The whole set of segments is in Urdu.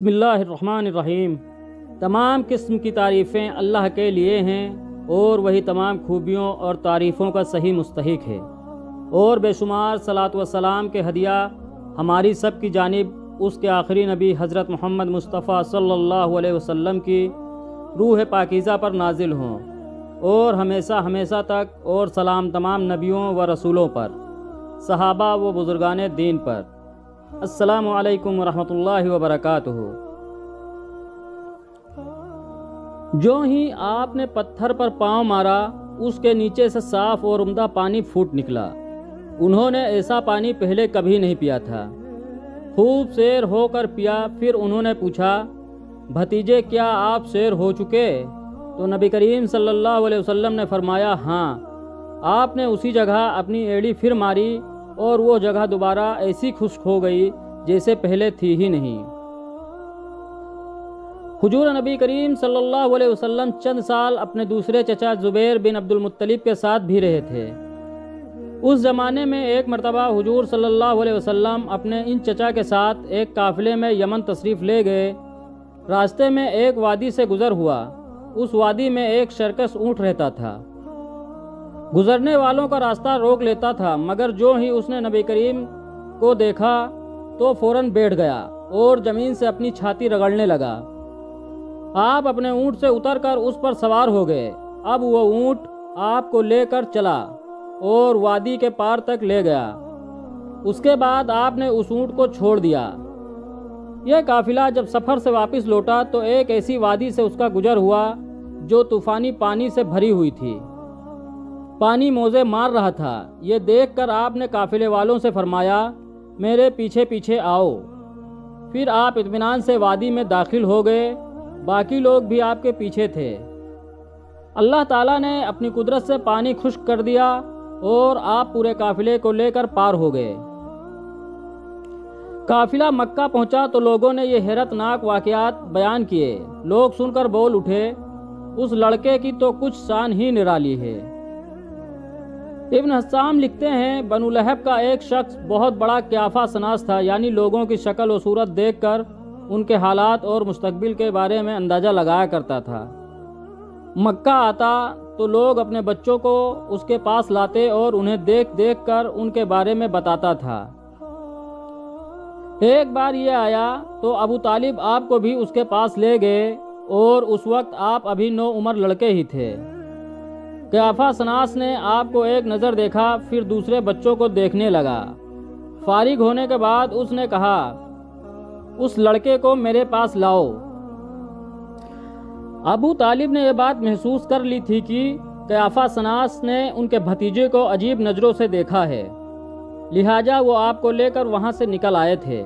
بسم اللہ الرحمن الرحیم۔ تمام قسم کی تعریفیں اللہ کے لیے ہیں اور وہی تمام خوبیوں اور تعریفوں کا صحیح مستحق ہے، اور بے شمار صلاۃ و سلام کے ہدیہ ہماری سب کی جانب اس کے آخری نبی حضرت محمد مصطفیٰ صلی اللہ علیہ وسلم کی روح پاکیزہ پر نازل ہوں اور ہمیشہ ہمیشہ تک، اور سلام تمام نبیوں و رسولوں پر، صحابہ و بزرگان دین پر۔ السلام علیکم ورحمۃ اللہ وبرکاتہ۔ جو ہی آپ نے پتھر پر پاؤں مارا، اس کے نیچے سے صاف اور عمدہ پانی پھوٹ نکلا۔ انہوں نے ایسا پانی پہلے کبھی نہیں پیا تھا۔ خوب سیر ہو کر پیا۔ پھر انہوں نے پوچھا، بھتیجے کیا آپ سیر ہو چکے؟ تو نبی کریم صلی اللہ علیہ وسلم نے فرمایا، ہاں۔ آپ نے اسی جگہ اپنی ایڑی پھر ماری اور وہ جگہ دوبارہ ایسی خشک ہو گئی جیسے پہلے تھی ہی نہیں۔ حضور نبی کریم صلی اللہ علیہ وسلم چند سال اپنے دوسرے چچا زبیر بن عبد المطلب کے ساتھ بھی رہے تھے۔ اس زمانے میں ایک مرتبہ حضور صلی اللہ علیہ وسلم اپنے ان چچا کے ساتھ ایک قافلے میں یمن تشریف لے گئے۔ راستے میں ایک وادی سے گزر ہوا۔ اس وادی میں ایک شرکس اونٹ رہتا تھا۔ گزرنے والوں کا راستہ روک لیتا تھا، مگر جو ہی اس نے نبی کریم کو دیکھا تو فوراً بیٹھ گیا اور زمین سے اپنی چھاتی رگڑنے لگا۔ آپ اپنے اونٹ سے اتر کر اس پر سوار ہو گئے۔ اب وہ اونٹ آپ کو لے کر چلا اور وادی کے پار تک لے گیا۔ اس کے بعد آپ نے اس اونٹ کو چھوڑ دیا۔ یہ قافلہ جب سفر سے واپس لوٹا تو ایک ایسی وادی سے اس کا گزر ہوا جو طوفانی پانی سے بھری ہوئی تھی۔ پانی موزے مار رہا تھا۔ یہ دیکھ کر آپ نے قافلے والوں سے فرمایا، میرے پیچھے پیچھے آؤ۔ پھر آپ اطمینان سے وادی میں داخل ہو گئے۔ باقی لوگ بھی آپ کے پیچھے تھے۔ اللہ تعالیٰ نے اپنی قدرت سے پانی خشک کر دیا اور آپ پورے قافلے کو لے کر پار ہو گئے۔ قافلہ مکہ پہنچا تو لوگوں نے یہ حیرت ناک واقعات بیان کیے۔ لوگ سن کر بول اٹھے، اس لڑکے کی تو کچھ شان ہی نرالی ہے۔ ابن حسام لکھتے ہیں، بنو لہب کا ایک شخص بہت بڑا قیافہ شناس تھا، یعنی لوگوں کی شکل و صورت دیکھ کر ان کے حالات اور مستقبل کے بارے میں اندازہ لگایا کرتا تھا۔ مکہ آتا تو لوگ اپنے بچوں کو اس کے پاس لاتے اور انہیں دیکھ دیکھ کر ان کے بارے میں بتاتا تھا۔ ایک بار یہ آیا تو ابو طالب آپ کو بھی اس کے پاس لے گئے، اور اس وقت آپ ابھی نوعمر لڑکے ہی تھے۔ قیافہ شناس نے آپ کو ایک نظر دیکھا، پھر دوسرے بچوں کو دیکھنے لگا۔ فارغ ہونے کے بعد اس نے کہا، اس لڑکے کو میرے پاس لاؤ۔ ابو طالب نے یہ بات محسوس کر لی تھی کہ قیافہ شناس نے ان کے بھتیجے کو عجیب نظروں سے دیکھا ہے، لہٰذا وہ آپ کو لے کر وہاں سے نکل آئے تھے۔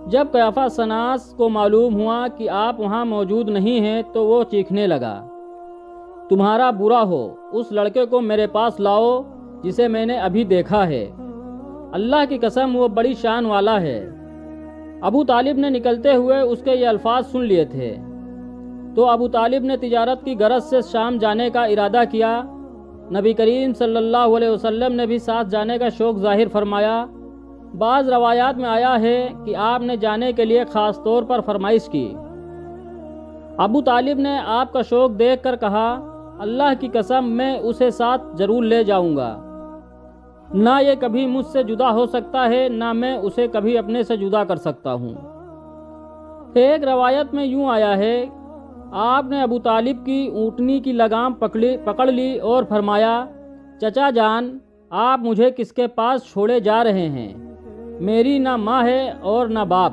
جب قیافہ شناس کو معلوم ہوا کہ آپ وہاں موجود نہیں ہیں تو وہ چیخنے لگا، تمہارا برا ہو، اس لڑکے کو میرے پاس لاؤ جسے میں نے ابھی دیکھا ہے۔ اللہ کی قسم وہ بڑی شان والا ہے۔ ابو طالب نے نکلتے ہوئے اس کے یہ الفاظ سن لیے تھے، تو ابو طالب نے تجارت کی غرض سے شام جانے کا ارادہ کیا۔ نبی کریم صلی اللہ علیہ وسلم نے بھی ساتھ جانے کا شوق ظاہر فرمایا۔ بعض روایات میں آیا ہے کہ آپ نے جانے کے لیے خاص طور پر فرمائش کی۔ ابو طالب نے آپ کا شوق دیکھ کر کہا، اللہ کی قسم میں اسے ساتھ ضرور لے جاؤں گا۔ نہ یہ کبھی مجھ سے جدا ہو سکتا ہے، نہ میں اسے کبھی اپنے سے جدا کر سکتا ہوں۔ ایک روایت میں یوں آیا ہے، آپ نے ابو طالب کی اونٹنی کی لگام پکڑ لی اور فرمایا، چچا جان، آپ مجھے کس کے پاس چھوڑے جا رہے ہیں؟ میری نہ ماں ہے اور نہ باپ۔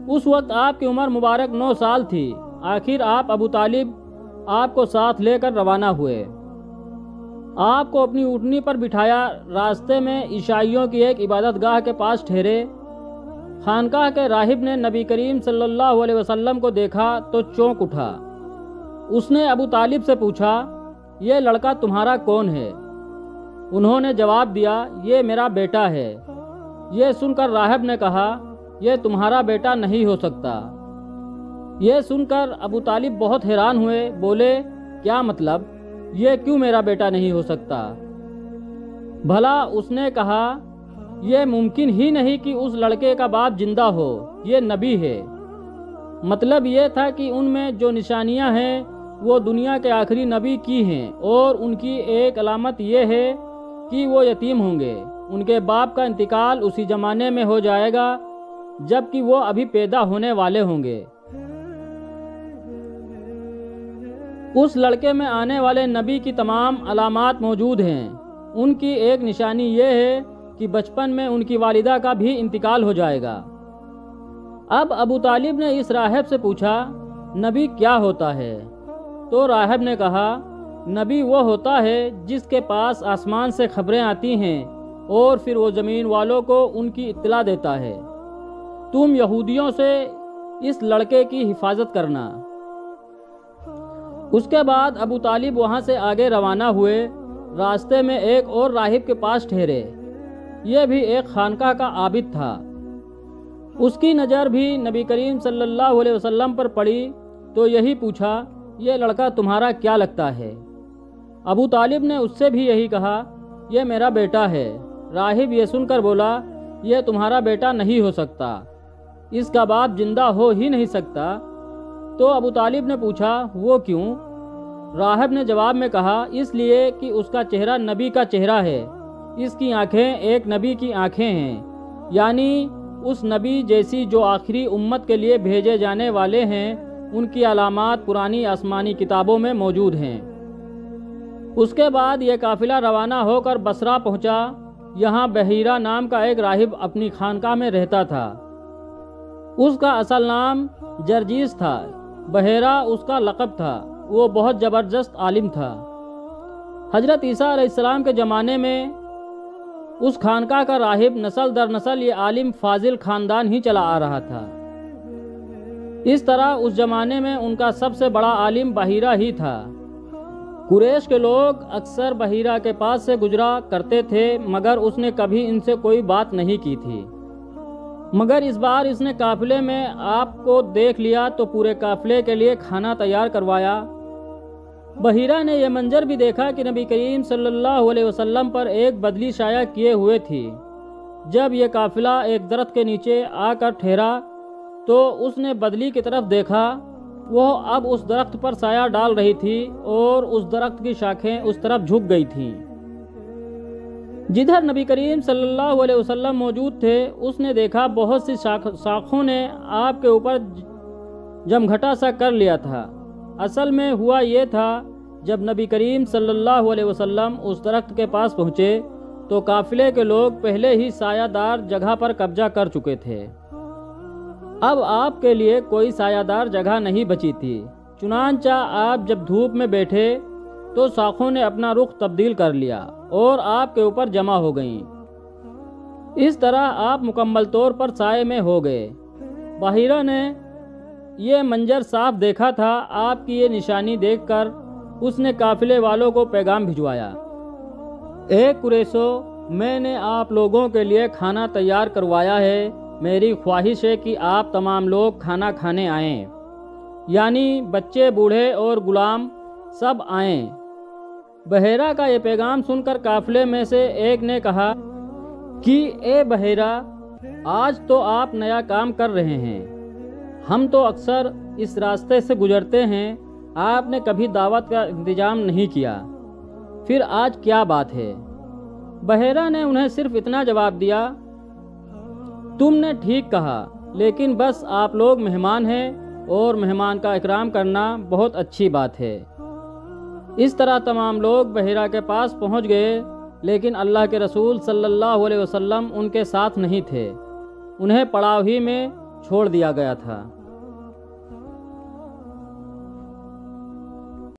اس وقت آپ کی عمر مبارک 9 سال تھی۔ آخر آپ ابو طالب آپ کو ساتھ لے کر روانہ ہوئے۔ آپ کو اپنی اونٹنی پر بٹھایا۔ راستے میں عیسائیوں کی ایک عبادت گاہ کے پاس ٹھہرے۔ خانقاہ کے راہب نے نبی کریم صلی اللہ علیہ وسلم کو دیکھا تو چونک اٹھا۔ اس نے ابو طالب سے پوچھا، یہ لڑکا تمہارا کون ہے؟ انہوں نے جواب دیا، یہ میرا بیٹا ہے۔ یہ سن کر راہب نے کہا، یہ تمہارا بیٹا نہیں ہو سکتا۔ یہ سن کر ابو طالب بہت حیران ہوئے، بولے، کیا مطلب؟ یہ کیوں میرا بیٹا نہیں ہو سکتا؟ بھلا اس نے کہا، یہ ممکن ہی نہیں کہ اس لڑکے کا باپ زندہ ہو، یہ نبی ہے۔ مطلب یہ تھا کہ ان میں جو نشانیاں ہیں وہ دنیا کے آخری نبی کی ہیں، اور ان کی ایک علامت یہ ہے کہ وہ یتیم ہوں گے۔ ان کے باپ کا انتقال اسی زمانے میں ہو جائے گا جب کہ وہ ابھی پیدا ہونے والے ہوں گے۔ اس لڑکے میں آنے والے نبی کی تمام علامات موجود ہیں۔ ان کی ایک نشانی یہ ہے کہ بچپن میں ان کی والدہ کا بھی انتقال ہو جائے گا۔ اب ابو طالب نے اس راہب سے پوچھا، نبی کیا ہوتا ہے؟ تو راہب نے کہا، نبی وہ ہوتا ہے جس کے پاس آسمان سے خبریں آتی ہیں اور پھر وہ زمین والوں کو ان کی اطلاع دیتا ہے۔ تم یہودیوں سے اس لڑکے کی حفاظت کرنا۔ اس کے بعد ابو طالب وہاں سے آگے روانہ ہوئے۔ راستے میں ایک اور راہب کے پاس ٹھہرے۔ یہ بھی ایک خانقاہ کا عابد تھا۔ اس کی نظر بھی نبی کریم صلی اللہ علیہ وسلم پر پڑی تو یہی پوچھا، یہ لڑکا تمہارا کیا لگتا ہے؟ ابو طالب نے اس سے بھی یہی کہا، یہ میرا بیٹا ہے۔ راہب یہ سن کر بولا، یہ تمہارا بیٹا نہیں ہو سکتا، اس کا باپ زندہ ہو ہی نہیں سکتا۔ تو ابو طالب نے پوچھا، وہ کیوں؟ راہب نے جواب میں کہا، اس لیے کہ اس کا چہرہ نبی کا چہرہ ہے، اس کی آنکھیں ایک نبی کی آنکھیں ہیں، یعنی اس نبی جیسی جو آخری امت کے لیے بھیجے جانے والے ہیں، ان کی علامات پرانی آسمانی کتابوں میں موجود ہیں۔ اس کے بعد یہ قافلہ روانہ ہو کر بصرہ پہنچا۔ یہاں بحیرہ نام کا ایک راہب اپنی خانقاہ میں رہتا تھا۔ اس کا اصل نام جرجیس تھا، بحیرہ اس کا لقب تھا۔ وہ بہت زبردست عالم تھا۔ حضرت عیسیٰ علیہ السلام کے زمانے میں اس خانقاہ کا راہب نسل در نسل یہ عالم فاضل خاندان ہی چلا آ رہا تھا۔ اس طرح اس زمانے میں ان کا سب سے بڑا عالم بحیرہ ہی تھا۔ قریش کے لوگ اکثر بحیرہ کے پاس سے گزرا کرتے تھے، مگر اس نے کبھی ان سے کوئی بات نہیں کی تھی۔ مگر اس بار اس نے قافلے میں آپ کو دیکھ لیا تو پورے قافلے کے لیے کھانا تیار کروایا۔ بحیرہ نے یہ منظر بھی دیکھا کہ نبی کریم صلی اللہ علیہ وسلم پر ایک بدلی شائع کیے ہوئے تھی۔ جب یہ قافلہ ایک درخت کے نیچے آ کر ٹھہرا تو اس نے بدلی کی طرف دیکھا۔ وہ اب اس درخت پر سایہ ڈال رہی تھی اور اس درخت کی شاخیں اس طرف جھک گئی تھیں۔ جدھر نبی کریم صلی اللہ علیہ وسلم موجود تھے، اس نے دیکھا بہت سی شاخوں نے آپ کے اوپر جمگھٹا سا کر لیا تھا۔ اصل میں ہوا یہ تھا، جب نبی کریم صلی اللہ علیہ وسلم اس درخت کے پاس پہنچے تو قافلے کے لوگ پہلے ہی سایہ دار جگہ پر قبضہ کر چکے تھے۔ اب آپ کے لیے کوئی سایہ دار جگہ نہیں بچی تھی۔ چنانچہ آپ جب دھوپ میں بیٹھے تو شاخوں نے اپنا رخ تبدیل کر لیا اور آپ کے اوپر جمع ہو گئیں۔ اس طرح آپ مکمل طور پر سائے میں ہو گئے۔ بحیرہ نے یہ منظر صاف دیکھا تھا۔ آپ کی یہ نشانی دیکھ کر اس نے قافلے والوں کو پیغام بھجوایا، اے قریشو، میں نے آپ لوگوں کے لیے کھانا تیار کروایا ہے۔ میری خواہش ہے کہ آپ تمام لوگ کھانا کھانے آئیں، یعنی بچے، بوڑھے اور غلام سب آئیں۔ بحیرہ کا یہ پیغام سن کر قافلے میں سے ایک نے کہا کہ اے بحیرہ، آج تو آپ نیا کام کر رہے ہیں۔ ہم تو اکثر اس راستے سے گزرتے ہیں، آپ نے کبھی دعوت کا انتظام نہیں کیا، پھر آج کیا بات ہے؟ بحیرہ نے انہیں صرف اتنا جواب دیا، تم نے ٹھیک کہا، لیکن بس آپ لوگ مہمان ہیں اور مہمان کا اکرام کرنا بہت اچھی بات ہے۔ اس طرح تمام لوگ بحیرہ کے پاس پہنچ گئے، لیکن اللہ کے رسول صلی اللہ علیہ وسلم ان کے ساتھ نہیں تھے، انہیں پڑاؤ ہی میں چھوڑ دیا گیا تھا۔